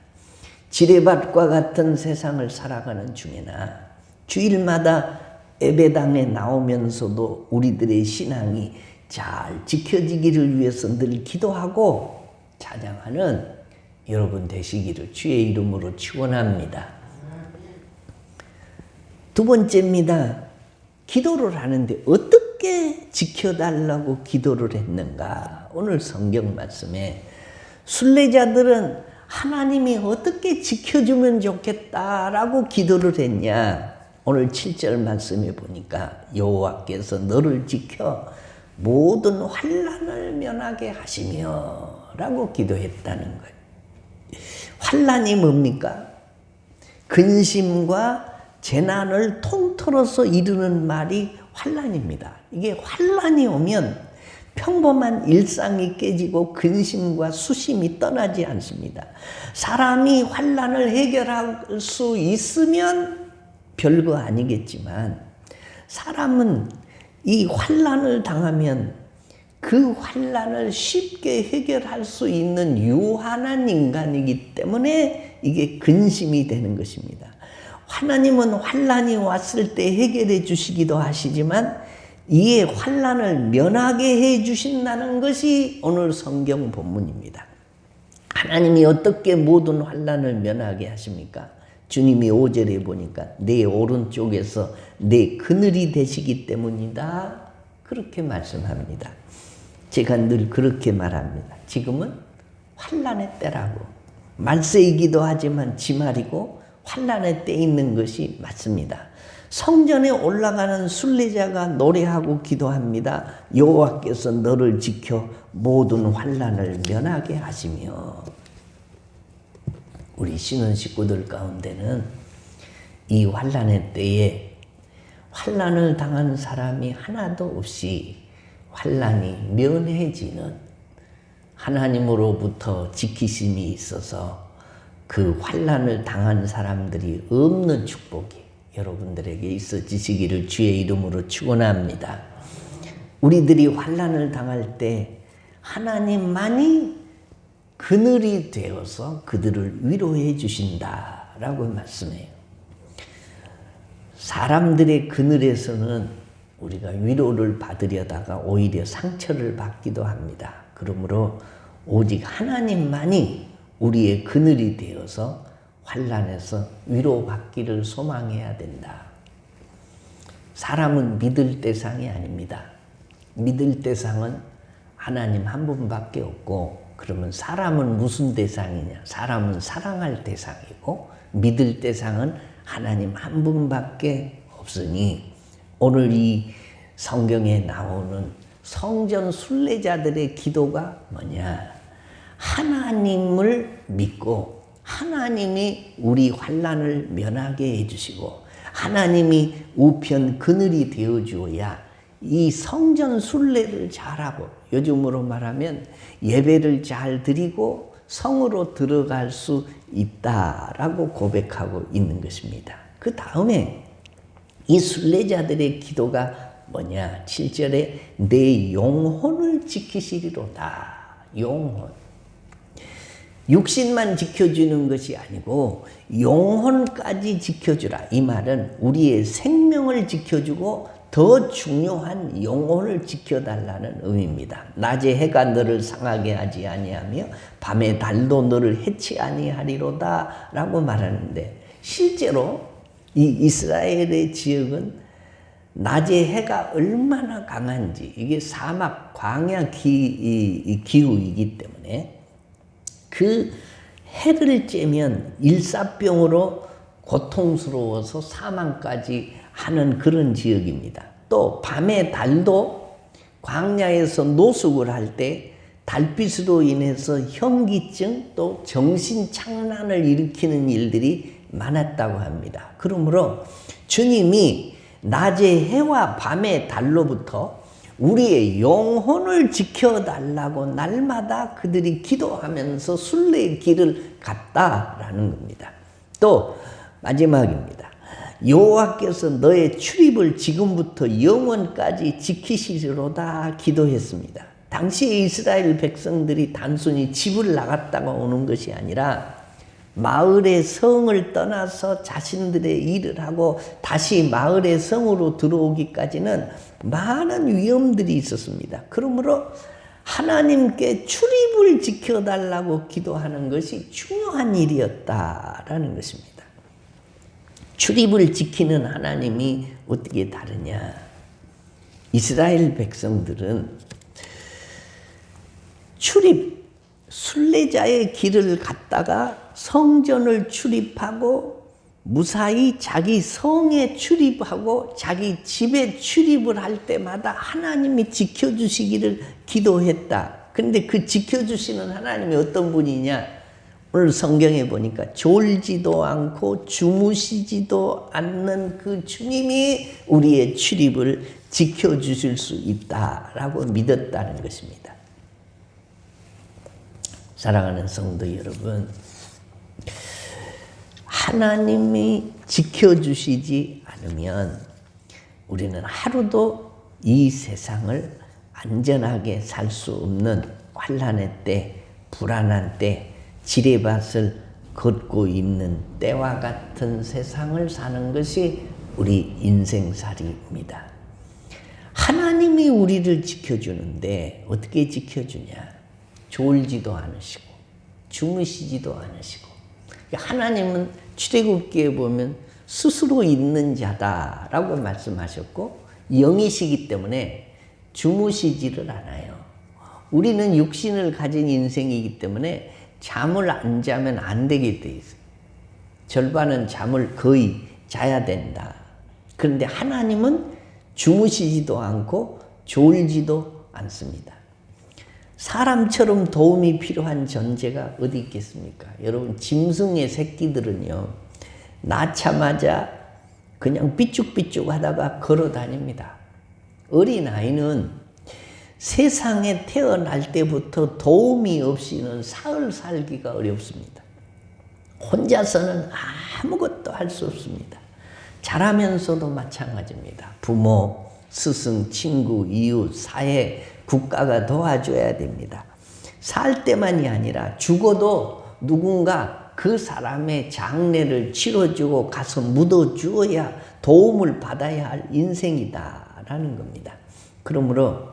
지뢰밭과 같은 세상을 살아가는 중에나 주일마다 예배당에 나오면서도 우리들의 신앙이 잘 지켜지기를 위해서 늘 기도하고 찬양하는 여러분 되시기를 주의 이름으로 축원합니다. 두 번째입니다. 기도를 하는데 어떻게 지켜달라고 기도를 했는가? 오늘 성경 말씀에 순례자들은 하나님이 어떻게 지켜주면 좋겠다라고 기도를 했냐? 오늘 7절 말씀에 보니까 여호와께서 너를 지켜 모든 환난을 면하게 하시며 라고 기도했다는 거예요. 환난이 뭡니까? 근심과 재난을 통틀어서 이루는 말이 환난입니다. 이게 환난이 오면 평범한 일상이 깨지고 근심과 수심이 떠나지 않습니다. 사람이 환난을 해결할 수 있으면 별거 아니겠지만 사람은 이 환난을 당하면 그 환난을 쉽게 해결할 수 있는 유한한 인간이기 때문에 이게 근심이 되는 것입니다. 하나님은 환난이 왔을 때 해결해 주시기도 하시지만 이에 환난을 면하게 해 주신다는 것이 오늘 성경 본문입니다. 하나님이 어떻게 모든 환난을 면하게 하십니까? 주님이 5절에 보니까 내 오른쪽에서 내 그늘이 되시기 때문이다. 그렇게 말씀합니다. 제가 늘 그렇게 말합니다. 지금은 환난의 때라고. 말세이기도 하지만 지말이고 환난의 때 있는 것이 맞습니다. 성전에 올라가는 순례자가 노래하고 기도합니다. 여호와께서 너를 지켜 모든 환난을 면하게 하시며. 우리 신혼 식구들 가운데는 이 환난의 때에 환난을 당한 사람이 하나도 없이 환난이 면해지는 하나님으로부터 지키심이 있어서 그 환난을 당한 사람들이 없는 축복이 여러분들에게 있어지시기를 주의 이름으로 축원합니다. 우리들이 환난을 당할 때 하나님만이 그늘이 되어서 그들을 위로해 주신다라고 말씀해요. 사람들의 그늘에서는 우리가 위로를 받으려다가 오히려 상처를 받기도 합니다. 그러므로 오직 하나님만이 우리의 그늘이 되어서 환난에서 위로받기를 소망해야 된다. 사람은 믿을 대상이 아닙니다. 믿을 대상은 하나님 한 분밖에 없고, 그러면 사람은 무슨 대상이냐? 사람은 사랑할 대상이고 믿을 대상은 하나님 한 분밖에 없으니 오늘 이 성경에 나오는 성전 순례자들의 기도가 뭐냐? 하나님을 믿고 하나님이 우리 환난을 면하게 해주시고 하나님이 우편 그늘이 되어주어야 이 성전 순례를 잘하고 요즘으로 말하면 예배를 잘 드리고 성으로 들어갈 수 있다라고 고백하고 있는 것입니다. 그 다음에 이 순례자들의 기도가 뭐냐? 7절에 내 영혼을 지키시리로다. 영혼. 육신만 지켜주는 것이 아니고 영혼까지 지켜주라. 이 말은 우리의 생명을 지켜주고 더 중요한 영혼을 지켜달라는 의미입니다. 낮에 해가 너를 상하게 하지 아니하며 밤에 달도 너를 해치 아니하리로다 라고 말하는데, 실제로 이 이스라엘의 지역은 낮에 해가 얼마나 강한지, 이게 사막 광야 기후이기 때문에 그 해를 쬐면 일사병으로 고통스러워서 사망까지 하는 그런 지역입니다. 또 밤에 달도 광야에서 노숙을 할 때 달빛으로 인해서 현기증 또 정신착란을 일으키는 일들이 많았다고 합니다. 그러므로 주님이 낮의 해와 밤의 달로부터 우리의 영혼을 지켜달라고 날마다 그들이 기도하면서 순례의 길을 갔다라는 겁니다. 또 마지막입니다. 여호와께서 너의 출입을 지금부터 영원까지 지키시리로다 기도했습니다. 당시 이스라엘 백성들이 단순히 집을 나갔다가 오는 것이 아니라 마을의 성을 떠나서 자신들의 일을 하고 다시 마을의 성으로 들어오기까지는 많은 위험들이 있었습니다. 그러므로 하나님께 출입을 지켜달라고 기도하는 것이 중요한 일이었다라는 것입니다. 출입을 지키는 하나님이 어떻게 다르냐? 이스라엘 백성들은 순례자의 길을 갔다가 성전을 출입하고 무사히 자기 성에 출입하고 자기 집에 출입을 할 때마다 하나님이 지켜주시기를 기도했다. 그런데 그 지켜주시는 하나님이 어떤 분이냐? 오늘 성경에 보니까 졸지도 않고 주무시지도 않는 그 주님이 우리의 출입을 지켜주실 수 있다라고 믿었다는 것입니다. 사랑하는 성도 여러분, 하나님이 지켜주시지 않으면 우리는 하루도 이 세상을 안전하게 살 수 없는 환난의 때, 불안한 때, 지뢰밭을 걷고 있는 때와 같은 세상을 사는 것이 우리 인생살이입니다. 하나님이 우리를 지켜주는데 어떻게 지켜주냐? 졸지도 않으시고 주무시지도 않으시고, 하나님은 출애굽기에 보면 스스로 있는 자다라고 말씀하셨고 영이시기 때문에 주무시지를 않아요. 우리는 육신을 가진 인생이기 때문에 잠을 안 자면 안 되게 돼 있어요. 절반은 잠을 거의 자야 된다. 그런데 하나님은 주무시지도 않고 졸지도 않습니다. 사람처럼 도움이 필요한 존재가 어디 있겠습니까? 여러분, 짐승의 새끼들은요, 낳자마자 그냥 삐쭉삐쭉 하다가 걸어 다닙니다. 어린아이는 세상에 태어날 때부터 도움이 없이는 사흘 살기가 어렵습니다. 혼자서는 아무것도 할 수 없습니다. 자라면서도 마찬가지입니다. 부모, 스승, 친구, 이웃, 사회, 국가가 도와줘야 됩니다. 살 때만이 아니라 죽어도 누군가 그 사람의 장례를 치러주고 가서 묻어주어야 도움을 받아야 할 인생이다라는 겁니다. 그러므로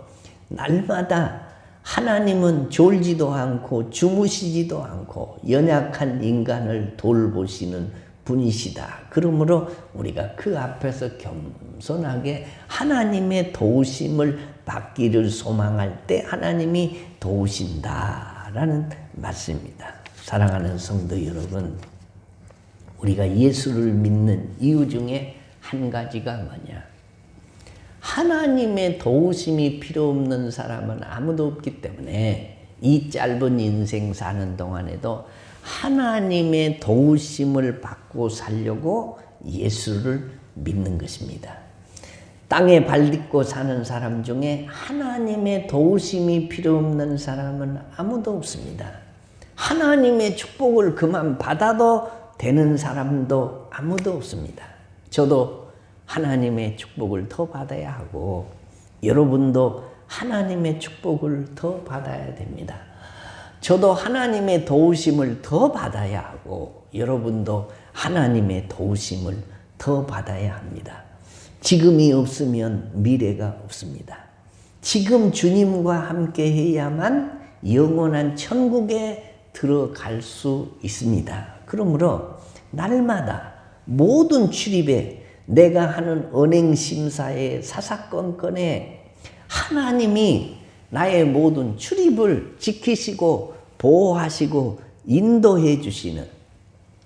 날마다 하나님은 졸지도 않고 주무시지도 않고 연약한 인간을 돌보시는 분이시다. 그러므로 우리가 그 앞에서 겸손하게 하나님의 도우심을 받기를 소망할 때 하나님이 도우신다라는 말씀입니다. 사랑하는 성도 여러분, 우리가 예수를 믿는 이유 중에 한 가지가 뭐냐? 하나님의 도우심이 필요 없는 사람은 아무도 없기 때문에 이 짧은 인생 사는 동안에도 하나님의 도우심을 받고 살려고 예수를 믿는 것입니다. 땅에 발 딛고 사는 사람 중에 하나님의 도우심이 필요 없는 사람은 아무도 없습니다. 하나님의 축복을 그만 받아도 되는 사람도 아무도 없습니다. 저도 하나님의 축복을 더 받아야 하고 여러분도 하나님의 축복을 더 받아야 됩니다. 저도 하나님의 도우심을 더 받아야 하고 여러분도 하나님의 도우심을 더 받아야 합니다. 지금이 없으면 미래가 없습니다. 지금 주님과 함께 해야만 영원한 천국에 들어갈 수 있습니다. 그러므로 날마다 모든 출입에 내가 하는 언행심사의 사사건건에 하나님이 나의 모든 출입을 지키시고 보호하시고 인도해 주시는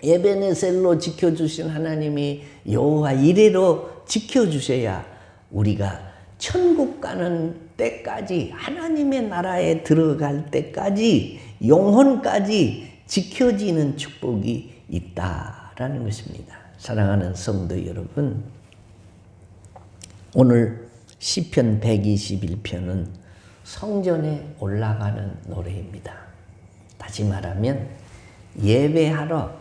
에베네셀로 지켜주신 하나님이 여호와 이레로 지켜주셔야 우리가 천국 가는 때까지 하나님의 나라에 들어갈 때까지 영혼까지 지켜지는 축복이 있다라는 것입니다. 사랑하는 성도 여러분, 오늘 시편 121편은 성전에 올라가는 노래입니다. 다시 말하면 예배하러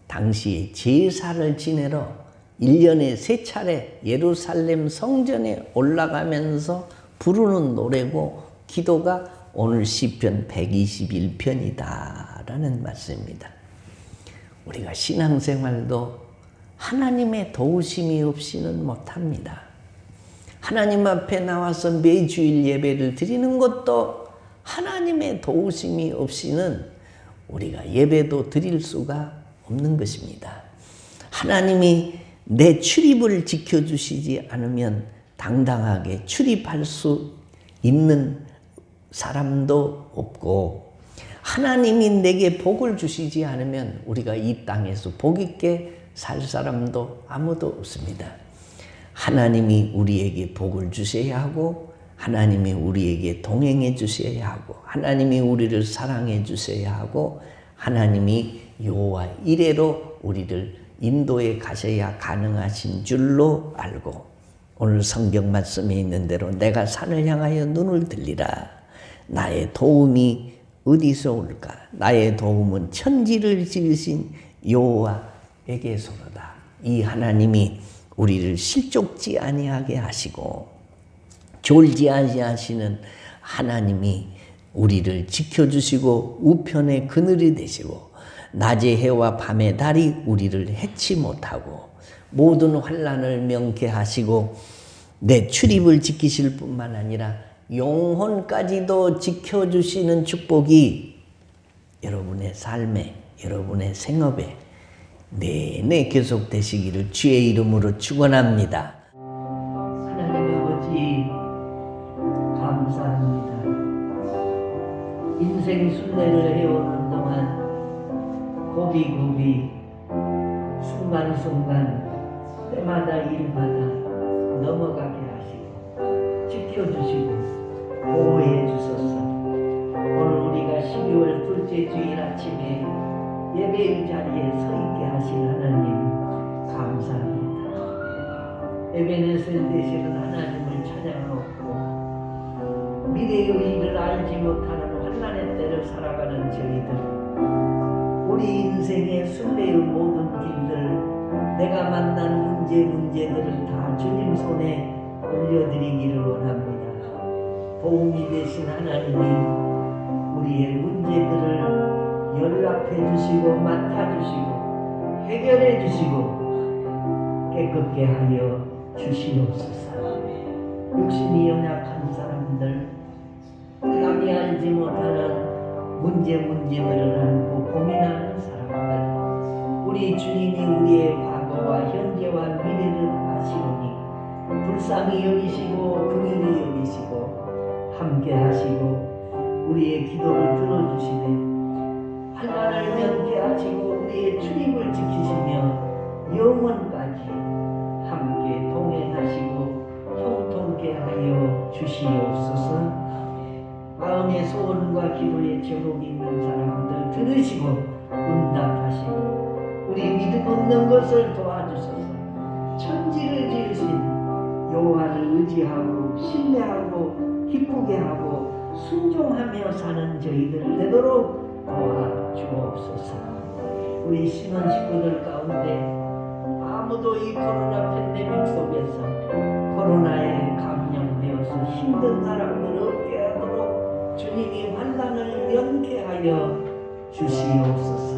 당시에 제사를 지내러 1년에 3차례 예루살렘 성전에 올라가면서 부르는 노래고 기도가 오늘 시편 121편이다라는 말씀입니다. 우리가 신앙생활도 하나님의 도우심이 없이는 못합니다. 하나님 앞에 나와서 매주일 예배를 드리는 것도 하나님의 도우심이 없이는 우리가 예배도 드릴 수가 없는 것입니다. 하나님이 내 출입을 지켜주시지 않으면 당당하게 출입할 수 있는 사람도 없고 하나님이 내게 복을 주시지 않으면 우리가 이 땅에서 복 있게 살 사람도 아무도 없습니다. 하나님이 우리에게 복을 주셔야 하고 하나님이 우리에게 동행해 주셔야 하고 하나님이 우리를 사랑해 주셔야 하고 하나님이 여호와 이레로 우리를 인도에 가셔야 가능하신 줄로 알고 오늘 성경 말씀에 있는 대로 내가 산을 향하여 눈을 들리라. 나의 도움이 어디서 올까? 나의 도움은 천지를 지으신 여호와에게서로다. 이 하나님이 우리를 실족지 아니하게 하시고 졸지 아니하시는 하나님이 우리를 지켜주시고 우편의 그늘이 되시고 낮의 해와 밤의 달이 우리를 해치 못하고 모든 환난을 명쾌하시고 내 출입을 지키실 뿐만 아니라 영혼까지도 지켜주시는 축복이 여러분의 삶에 여러분의 생업에 내내 계속되시기를 주의 이름으로 축원합니다. 하나님 아버지 감사합니다. 인생 순례를 해오는 동안 고비고비 순간순간 때마다 일마다 넘어가게 하시고 지켜주시고 보호해 주소서. 오늘 우리가 12월 둘째 주일 아침에 예배의 자리에 서 있게 하신 하나님 감사합니다. 에베네셀 되시는 하나님을 찬양하고 미래의 일을 알지 못하는 환난의 때를 살아가는 저희들 우리 인생의 순례의 모든 길들 내가 만난 문제들을 다 주님 손에 올려드리기를 원합니다. 도움이 되신 하나님이 우리의 문제들을 연락해 주시고 맡아주시고 해결해 주시고 깨끗게 하여 주시옵소서. 육신이 연약한 사람들 감히 알지 못하는 문제들을 안고 고민하는 사람들 우리 주님이 우리의 과거와 현재와 미래를 아시오니 불쌍히 여기시고 긍휼히 여기시고 함께 하시고 우리의 기도를 들어주시되 환난을 면케하시고 우리의 출입을 지키시며 영원까지 함께 동행하시고 형통케 하여 주시옵소서. 마음의 소원과 기도의 제목이 있는 사람들 들으시고 응답하시고 우리 믿음 없는 것을 도와주소서. 천지를 지으신 여호와를 의지하고 신뢰하고 기쁘게 하고 순종하며 사는 저희들 되도록 도와주옵소서. 우리 신혼 식구들 가운데 아무도 이 코로나 팬데믹 속에서 코로나에 감염되어서 힘든 사람들 없게 하도록 주님이 환난을 면케하여 주시옵소서.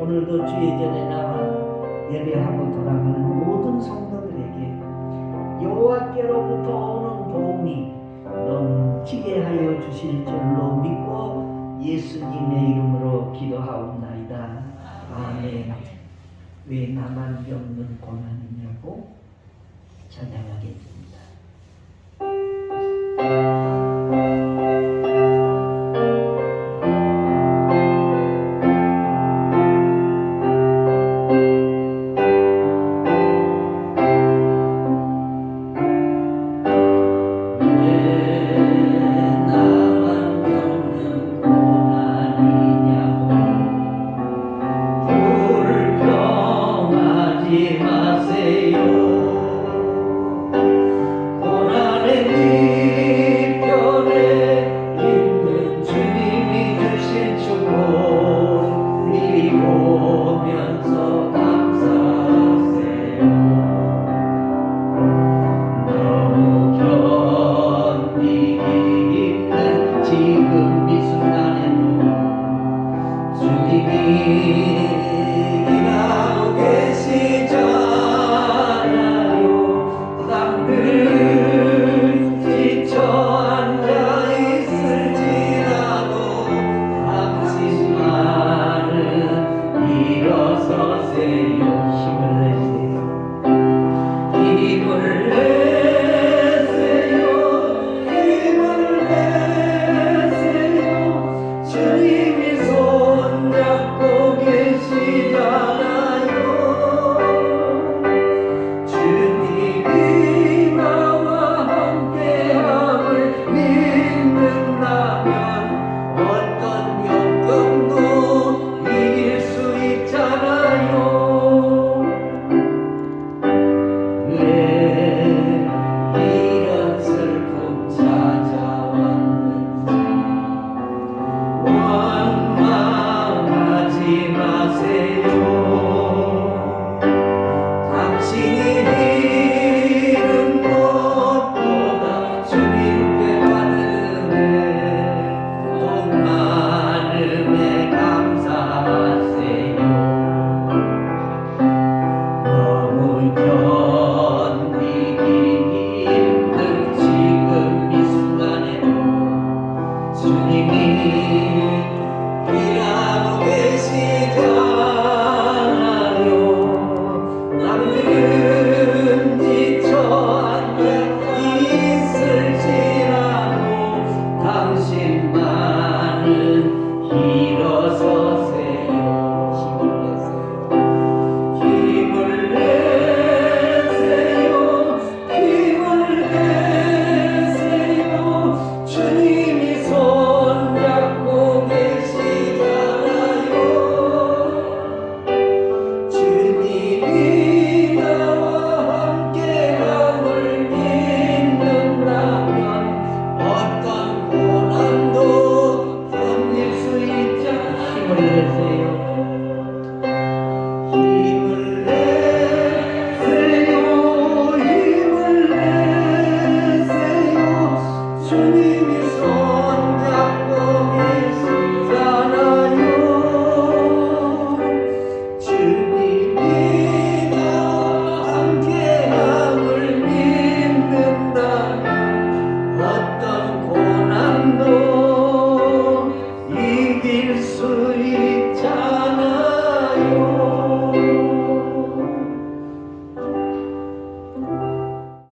오늘도 주의 전에 나와 예배하고 돌아가는 모든 성도들에게 여호와께로부터 오는 도움이 넘치게 하여 주실 줄로 믿고 예수님의 이름으로 기도하옵나이다. 아멘. 왜 나만 겪는 고난이냐고 찬양하겠습니다.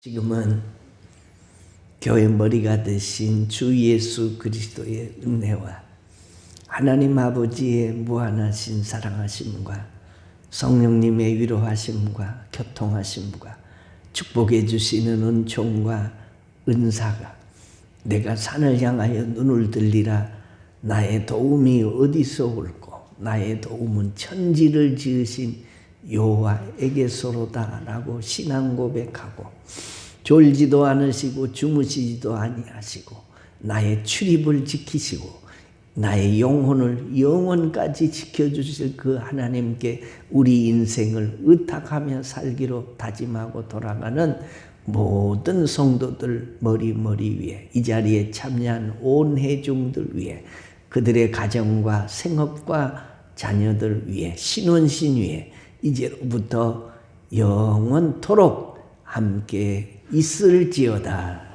지금은 교회 머리가 되신 주 예수 그리스도의 은혜와 하나님 아버지의 무한하신 사랑하심과 성령님의 위로하심과 교통하심과 축복해 주시는 은총과 은사가 내가 산을 향하여 눈을 들리라 나의 도움이 어디서 올고 나의 도움은 천지를 지으신 여호와에게서로다 라고 신앙 고백하고 졸지도 않으시고 주무시지도 아니하시고 나의 출입을 지키시고 나의 영혼을 영원까지 지켜주실 그 하나님께 우리 인생을 의탁하며 살기로 다짐하고 돌아가는 모든 성도들 머리 위에 이 자리에 참여한 온 회중들 위에 그들의 가정과 생업과 자녀들 위에 신원신 위에 이제로부터 영원토록 함께 있을지어다.